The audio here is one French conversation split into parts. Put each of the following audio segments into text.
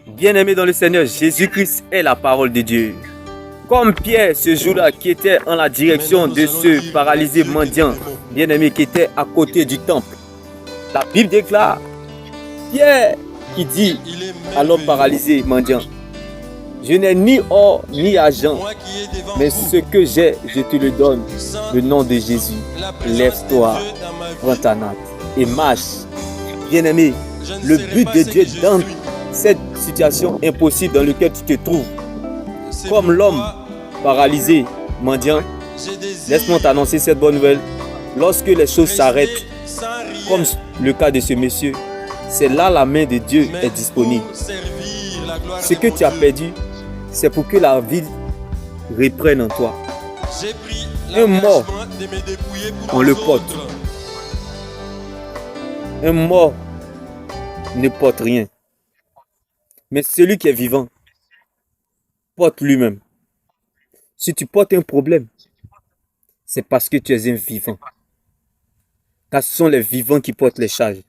Bien-aimé dans le Seigneur, Jésus-Christ est la parole de Dieu. Comme Pierre, ce jour-là, qui était en la direction de ce paralysé mendiant, bien-aimé, qui était à côté du temple. La Bible déclare, Pierre qui dit à l'homme paralysé mendiant, je n'ai ni or ni argent, mais ce que j'ai, je te le donne. Le nom de Jésus, lève-toi, prends ta natte et marche. Bien-aimé, le but de Dieu dans cette situation impossible dans laquelle tu te trouves, comme l'homme paralysé, mendiant, laisse-moi t'annoncer cette bonne nouvelle. Lorsque les choses s'arrêtent, comme le cas de ce monsieur, c'est là la main de Dieu est disponible. Ce que tu as perdu, c'est pour que la vie reprenne en toi. Un mort, on le porte. Un mort ne porte rien. Mais celui qui est vivant porte lui-même. Si tu portes un problème, c'est parce que tu es un vivant. Car ce sont les vivants qui portent les charges.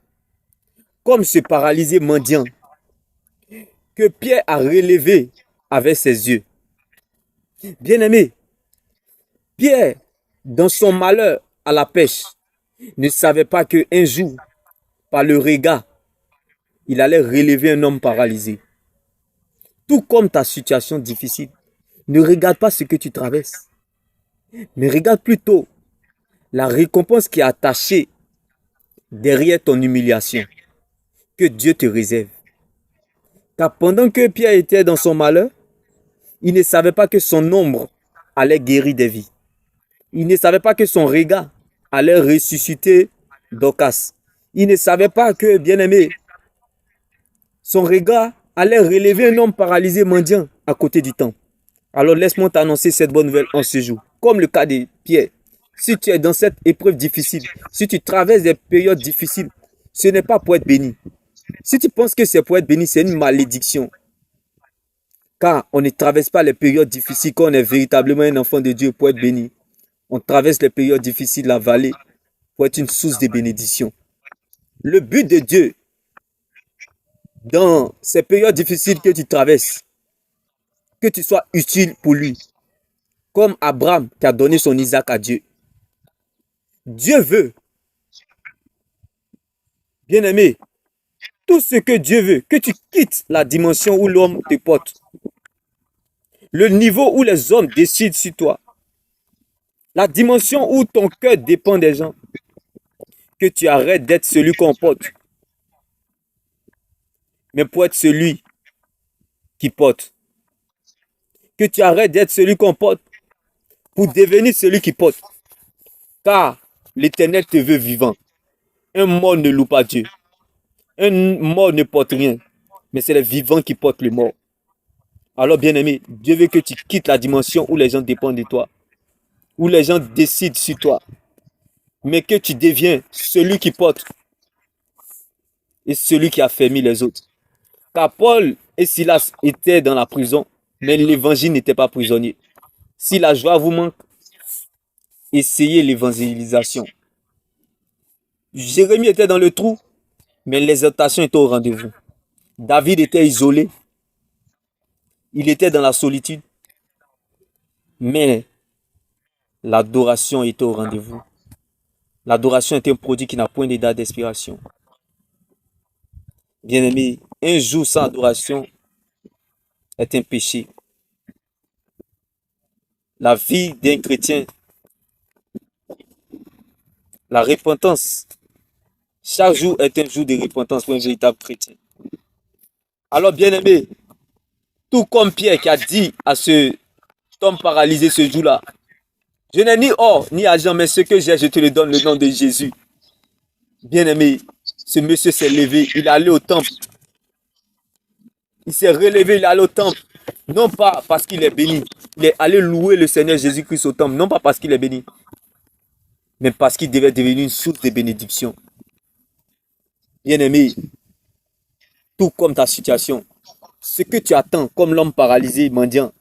Comme ce paralysé mendiant que Pierre a relevé avec ses yeux. Bien-aimé, Pierre, dans son malheur à la pêche, ne savait pas qu'un jour, par le regard, il allait relever un homme paralysé. Tout comme ta situation difficile, ne regarde pas ce que tu traverses, mais regarde plutôt la récompense qui est attachée derrière ton humiliation, que Dieu te réserve. Car pendant que Pierre était dans son malheur, il ne savait pas que son ombre allait guérir des vies. Il ne savait pas que son regard allait ressusciter Dorcas. Il ne savait pas que, bien-aimé, son regard allait relever un homme paralysé mendiant à côté du temple. Alors laisse-moi t'annoncer cette bonne nouvelle en ce jour. Comme le cas de Pierre, si tu es dans cette épreuve difficile, si tu traverses des périodes difficiles, ce n'est pas pour être béni. Si tu penses que c'est pour être béni, c'est une malédiction. Car on ne traverse pas les périodes difficiles quand on est véritablement un enfant de Dieu pour être béni. On traverse les périodes difficiles, la vallée, pour être une source de bénédiction. Le but de Dieu, dans ces périodes difficiles que tu traverses, que tu sois utile pour lui. Comme Abraham qui a donné son Isaac à Dieu. Dieu veut, bien-aimé, tout ce que Dieu veut, que tu quittes la dimension où l'homme te porte. Le niveau où les hommes décident sur toi. La dimension où ton cœur dépend des gens. Que tu arrêtes d'être celui qu'on porte. Mais pour être celui qui porte. Que tu arrêtes d'être celui qu'on porte pour devenir celui qui porte. Car l'Éternel te veut vivant. Un mort ne loue pas Dieu. Un mort ne porte rien. Mais c'est les vivants qui portent le mort. Alors bien-aimé, Dieu veut que tu quittes la dimension où les gens dépendent de toi. Où les gens décident sur toi. Mais que tu deviens celui qui porte. Et celui qui a fermé les autres. Car Paul et Silas étaient dans la prison. Mais l'évangile n'était pas prisonnier. Si la joie vous manque, essayez l'évangélisation. Jérémie était dans le trou, mais l'exaltation était au rendez-vous. David était isolé. Il était dans la solitude. Mais l'adoration était au rendez-vous. L'adoration est un produit qui n'a point de date d'expiration. Bien-aimé, un jour sans adoration est un péché. La vie d'un chrétien, la repentance, chaque jour est un jour de repentance pour un véritable chrétien. Alors, bien-aimé, tout comme Pierre qui a dit à ce homme paralysé ce jour-là, je n'ai ni or ni argent, mais ce que j'ai, je te le donne, le nom de Jésus. Bien-aimé, ce monsieur s'est levé, il est allé au temple. Il s'est relevé, il est allé au temple. Non pas parce qu'il est béni. Il est allé louer le Seigneur Jésus-Christ au temple. Non pas parce qu'il est béni. Mais parce qu'il devait devenir une source de bénédiction. Bien-aimé, tout comme ta situation, ce que tu attends comme l'homme paralysé mendiant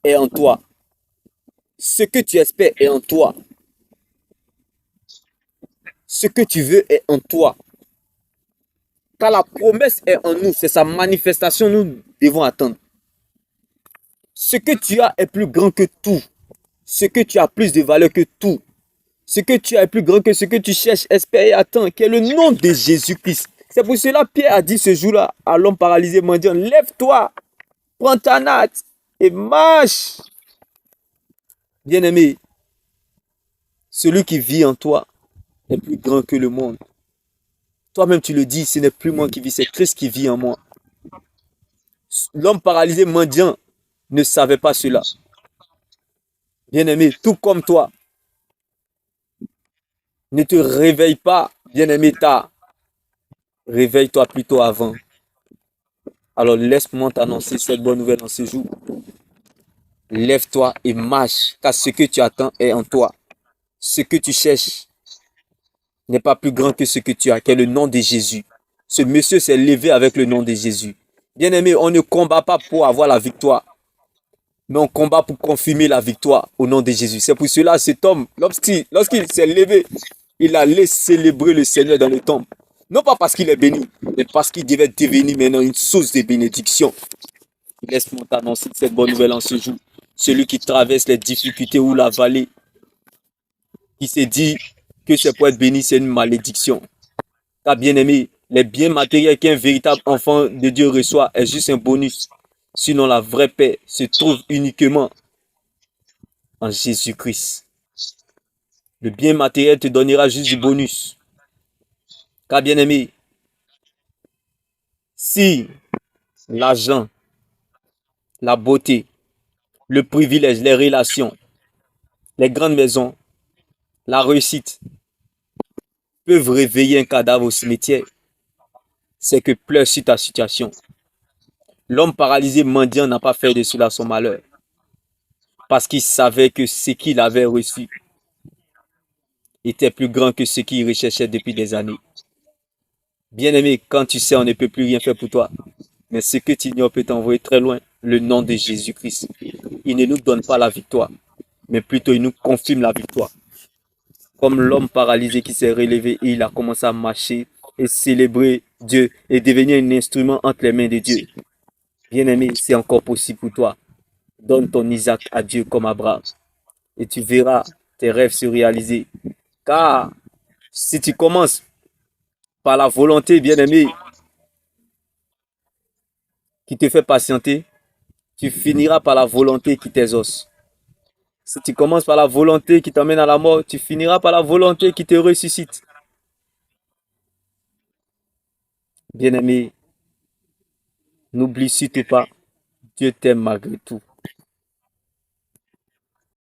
est en toi. Ce que tu espères est en toi. Ce que tu veux est en toi. Car la promesse est en nous, c'est sa manifestation, nous devons attendre. Ce que tu as est plus grand que tout. Ce que tu as plus de valeur que tout. Ce que tu as est plus grand que ce que tu cherches, espères et attends, qui est le nom de Jésus-Christ. C'est pour cela que Pierre a dit ce jour-là à l'homme paralysé mendiant, lève-toi, prends ta natte et marche. Bien-aimé, celui qui vit en toi est plus grand que le monde. Toi-même tu le dis, ce n'est plus moi qui vis, c'est Christ qui vit en moi. L'homme paralysé mendiant ne savait pas cela. Bien-aimé, tout comme toi, ne te réveille pas, bien-aimé, tard. Réveille-toi plutôt avant. Alors laisse-moi t'annoncer cette bonne nouvelle en ce jour. Lève-toi et marche, car ce que tu attends est en toi. Ce que tu cherches n'est pas plus grand que ce que tu as, qui est le nom de Jésus. Ce monsieur s'est levé avec le nom de Jésus. Bien-aimé, on ne combat pas pour avoir la victoire, mais on combat pour confirmer la victoire au nom de Jésus. C'est pour cela, cet homme, lorsqu'il s'est levé, il allait célébrer le Seigneur dans le temple. Non pas parce qu'il est béni, mais parce qu'il devait devenir maintenant une source de bénédiction. Laisse-moi t'annoncer cette bonne nouvelle en ce jour. Celui qui traverse les difficultés ou la vallée, qui s'est dit que c'est pour être béni, c'est une malédiction. Car bien aimé, les biens matériels qu'un véritable enfant de Dieu reçoit est juste un bonus. Sinon, la vraie paix se trouve uniquement en Jésus-Christ. Le bien matériel te donnera juste du bonus. Car bien aimé, si l'argent, la beauté, le privilège, les relations, les grandes maisons, la réussite peuvent réveiller un cadavre au cimetière, c'est que pleure sur ta situation. L'homme paralysé mendiant n'a pas fait de cela son malheur, parce qu'il savait que ce qu'il avait reçu était plus grand que ce qu'il recherchait depuis des années. Bien-aimé, quand tu sais, on ne peut plus rien faire pour toi, mais ce que tu ignores peut t'envoyer très loin, le nom de Jésus-Christ. Il ne nous donne pas la victoire, mais plutôt il nous confirme la victoire. Comme l'homme paralysé qui s'est relevé et il a commencé à marcher et célébrer Dieu et devenir un instrument entre les mains de Dieu. Bien-aimé, c'est encore possible pour toi. Donne ton Isaac à Dieu comme Abraham et tu verras tes rêves se réaliser. Car si tu commences par la volonté, bien-aimé, qui te fait patienter, tu finiras par la volonté qui t'exauce. Si tu commences par la volonté qui t'emmène à la mort, tu finiras par la volonté qui te ressuscite. Bien-aimé, n'oublie surtout pas, Dieu t'aime malgré tout.